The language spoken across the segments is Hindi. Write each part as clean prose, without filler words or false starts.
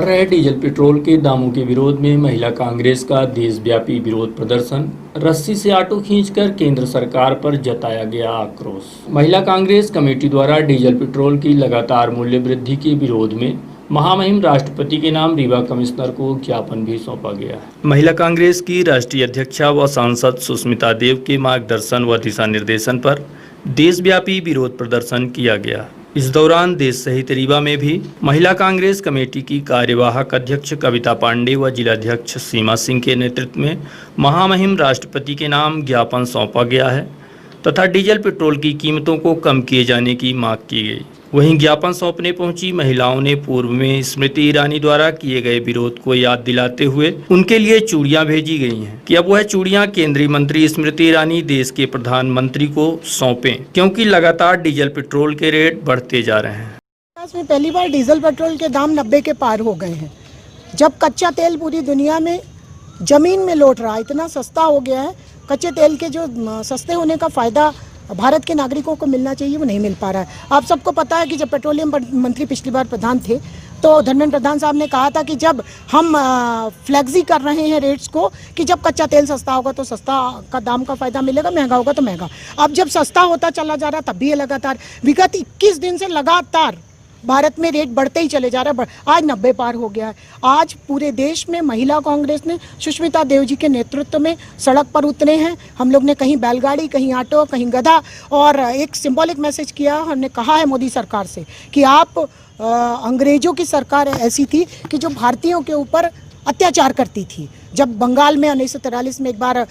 रहे डीजल पेट्रोल के दामों के विरोध में महिला कांग्रेस का देशव्यापी विरोध प्रदर्शन। रस्सी से ऑटो खींचकर केंद्र सरकार पर जताया गया आक्रोश। महिला कांग्रेस कमेटी द्वारा डीजल पेट्रोल की लगातार मूल्य वृद्धि के विरोध में महामहिम राष्ट्रपति के नाम रीवा कमिश्नर को ज्ञापन भी सौंपा गया है। महिला कांग्रेस की राष्ट्रीय अध्यक्षा व सांसद सुष्मिता देव के मार्गदर्शन व दिशा निर्देशन पर देशव्यापी विरोध प्रदर्शन किया गया। इस दौरान देश सहित रीवा में भी महिला कांग्रेस कमेटी की कार्यवाहक अध्यक्ष कविता पांडे व जिलाध्यक्ष सीमा सिंह के नेतृत्व में महामहिम राष्ट्रपति के नाम ज्ञापन सौंपा गया है तथा डीजल पेट्रोल की कीमतों को कम किए जाने की मांग की गई। वहीं ज्ञापन सौंपने पहुंची महिलाओं ने पूर्व में स्मृति ईरानी द्वारा किए गए विरोध को याद दिलाते हुए उनके लिए चूड़ियां भेजी गई हैं कि अब वह चूड़ियां केंद्रीय मंत्री स्मृति ईरानी देश के प्रधानमंत्री को सौंपें, क्योंकि लगातार डीजल पेट्रोल के रेट बढ़ते जा रहे हैं। में पहली बार डीजल पेट्रोल के दाम 90 के पार हो गए हैं। जब कच्चा तेल पूरी दुनिया में जमीन में लौट रहा है, इतना सस्ता हो गया है, कच्चे तेल के जो सस्ते होने का फ़ायदा भारत के नागरिकों को मिलना चाहिए वो नहीं मिल पा रहा है। आप सबको पता है कि जब पेट्रोलियम मंत्री पिछली बार प्रधान थे तो धर्मेंद्र प्रधान साहब ने कहा था कि जब हम फ्लेक्सी कर रहे हैं रेट्स को कि जब कच्चा तेल सस्ता होगा तो सस्ता का दाम का फ़ायदा मिलेगा, महंगा होगा तो महंगा। अब जब सस्ता होता चला जा रहा तब भी ये लगातार विगत 21 दिन से लगातार भारत में रेट बढ़ते ही चले जा रहा है। आज 90 पार हो गया है। आज पूरे देश में महिला कांग्रेस ने सुष्मिता देव जी के नेतृत्व में सड़क पर उतरे हैं। हम लोग ने कहीं बैलगाड़ी, कहीं ऑटो, कहीं गधा, और एक सिंबॉलिक मैसेज किया। हमने कहा है मोदी सरकार से कि आप अंग्रेजों की सरकार ऐसी थी कि जो भारतीयों के ऊपर अत्याचार करती थी। जब बंगाल में 1943 में एक बार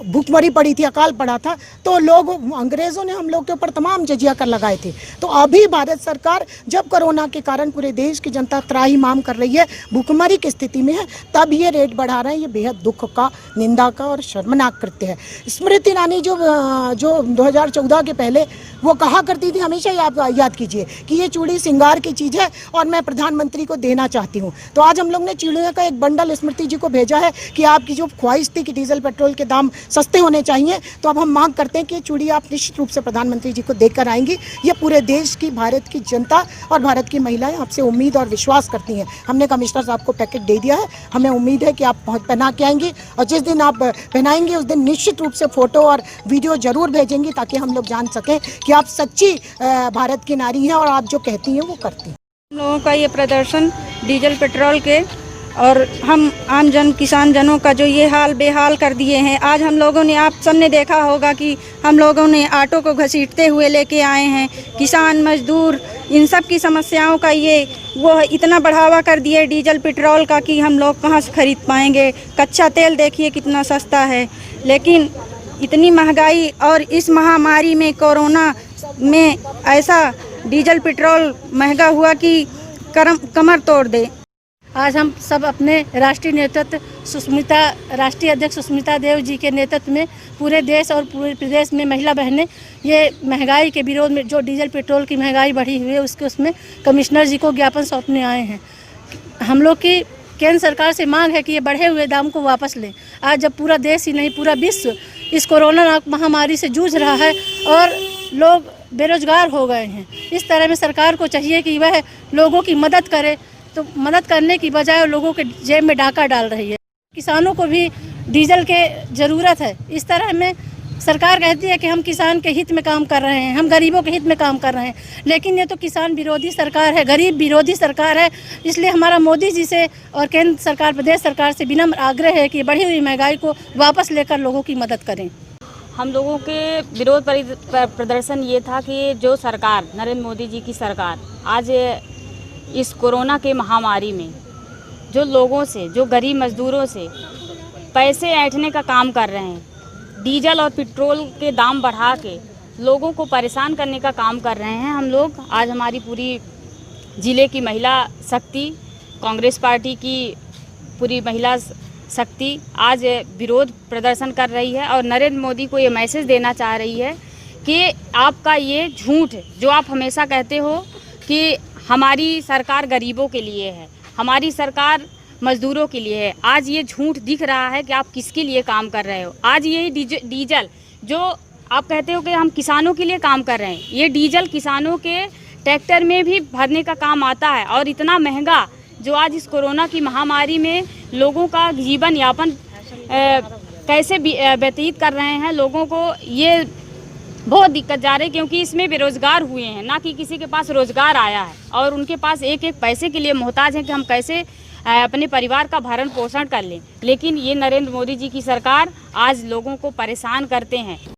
भूखमरी पड़ी थी, अकाल पड़ा था, तो लोग अंग्रेज़ों ने हम लोग के ऊपर तमाम जजिया कर लगाए थे। तो अभी भारत सरकार जब कोरोना के कारण पूरे देश की जनता त्राहिमाम कर रही है, भूखमरी की स्थिति में है, तब ये रेट बढ़ा रहे हैं। ये बेहद दुख का, निंदा का और शर्मनाक कृत्य है। स्मृति ईरानी जो 2014 के पहले वो कहा करती थी, हमेशा याद कीजिए कि ये चूड़ी श्रृंगार की चीज़ है और मैं प्रधानमंत्री को देना चाहती हूँ। तो आज हम लोग ने चूड़ियों का एक बंडल स्मृति जी को भेजा है कि आपकी जो ख्वाहिश थी कि डीजल पेट्रोल के दाम सस्ते होने चाहिए, तो अब हम मांग करते हैं कि ये चूड़ी आप निश्चित रूप से प्रधानमंत्री जी को देकर आएंगी। ये पूरे देश की, भारत की जनता और भारत की महिलाएं आपसे उम्मीद और विश्वास करती हैं। हमने कमिश्नर साहब को पैकेट दे दिया है, हमें उम्मीद है कि आप पहना के आएंगी, और जिस दिन आप पहनाएंगे उस दिन निश्चित रूप से फ़ोटो और वीडियो ज़रूर भेजेंगी ताकि हम लोग जान सकें कि आप सच्ची भारत की नारी हैं और आप जो कहती हैं वो करती हैं। हम लोगों का ये प्रदर्शन डीजल पेट्रोल के और हम आम जन, किसान जनों का जो ये हाल बेहाल कर दिए हैं। आज हम लोगों ने, आप सब ने देखा होगा कि हम लोगों ने ऑटो को घसीटते हुए लेके आए हैं। किसान, मजदूर, इन सब की समस्याओं का वो इतना बढ़ावा कर दिए डीजल पेट्रोल का कि हम लोग कहाँ से खरीद पाएंगे। कच्चा तेल देखिए कितना सस्ता है, लेकिन इतनी महंगाई और इस महामारी में, कोरोना में ऐसा डीजल पेट्रोल महंगा हुआ कि कमर तोड़ दे। आज हम सब अपने राष्ट्रीय नेतृत्व राष्ट्रीय अध्यक्ष सुष्मिता देव जी के नेतृत्व में पूरे देश और पूरे प्रदेश में महिला बहनें ये महंगाई के विरोध में, जो डीजल पेट्रोल की महंगाई बढ़ी हुई है उसमें कमिश्नर जी को ज्ञापन सौंपने आए हैं। हम लोग की केंद्र सरकार से मांग है कि ये बढ़े हुए दाम को वापस लें। आज जब पूरा देश ही नहीं पूरा विश्व इस कोरोना महामारी से जूझ रहा है और लोग बेरोजगार हो गए हैं, इस तरह में सरकार को चाहिए कि वह लोगों की मदद करे। तो मदद करने की बजाय लोगों के जेब में डाका डाल रही है। किसानों को भी डीजल के ज़रूरत है। इस तरह में सरकार कहती है कि हम किसान के हित में काम कर रहे हैं, हम गरीबों के हित में काम कर रहे हैं, लेकिन ये तो किसान विरोधी सरकार है, गरीब विरोधी सरकार है। इसलिए हमारा मोदी जी से और केंद्र सरकार, प्रदेश सरकार से विनम्र आग्रह है कि बढ़ी हुई महंगाई को वापस लेकर लोगों की मदद करें। हम लोगों के विरोध प्रदर्शन ये था कि जो सरकार, नरेंद्र मोदी जी की सरकार, आज इस कोरोना के महामारी में जो लोगों से, जो गरीब मजदूरों से पैसे ऐंठने का काम कर रहे हैं, डीजल और पेट्रोल के दाम बढ़ा के लोगों को परेशान करने का काम कर रहे हैं। हम लोग आज, हमारी पूरी ज़िले की महिला शक्ति, कांग्रेस पार्टी की पूरी महिला शक्ति आज विरोध प्रदर्शन कर रही है और नरेंद्र मोदी को ये मैसेज देना चाह रही है कि आपका ये झूठ, जो आप हमेशा कहते हो कि हमारी सरकार गरीबों के लिए है, हमारी सरकार मजदूरों के लिए है, आज ये झूठ दिख रहा है कि आप किसके लिए काम कर रहे हो। आज ये डीजल जो आप कहते हो कि हम किसानों के लिए काम कर रहे हैं, ये डीजल किसानों के ट्रैक्टर में भी भरने का काम आता है और इतना महंगा जो आज इस कोरोना की महामारी में लोगों का जीवन यापन कैसे व्यतीत कर रहे हैं, लोगों को ये बहुत दिक्कत जा रही है, क्योंकि इसमें बेरोजगार हुए हैं, ना कि किसी के पास रोजगार आया है और उनके पास एक एक पैसे के लिए मोहताज हैं कि हम कैसे अपने परिवार का भरण पोषण कर लें। लेकिन ये नरेंद्र मोदी जी की सरकार आज लोगों को परेशान करते हैं।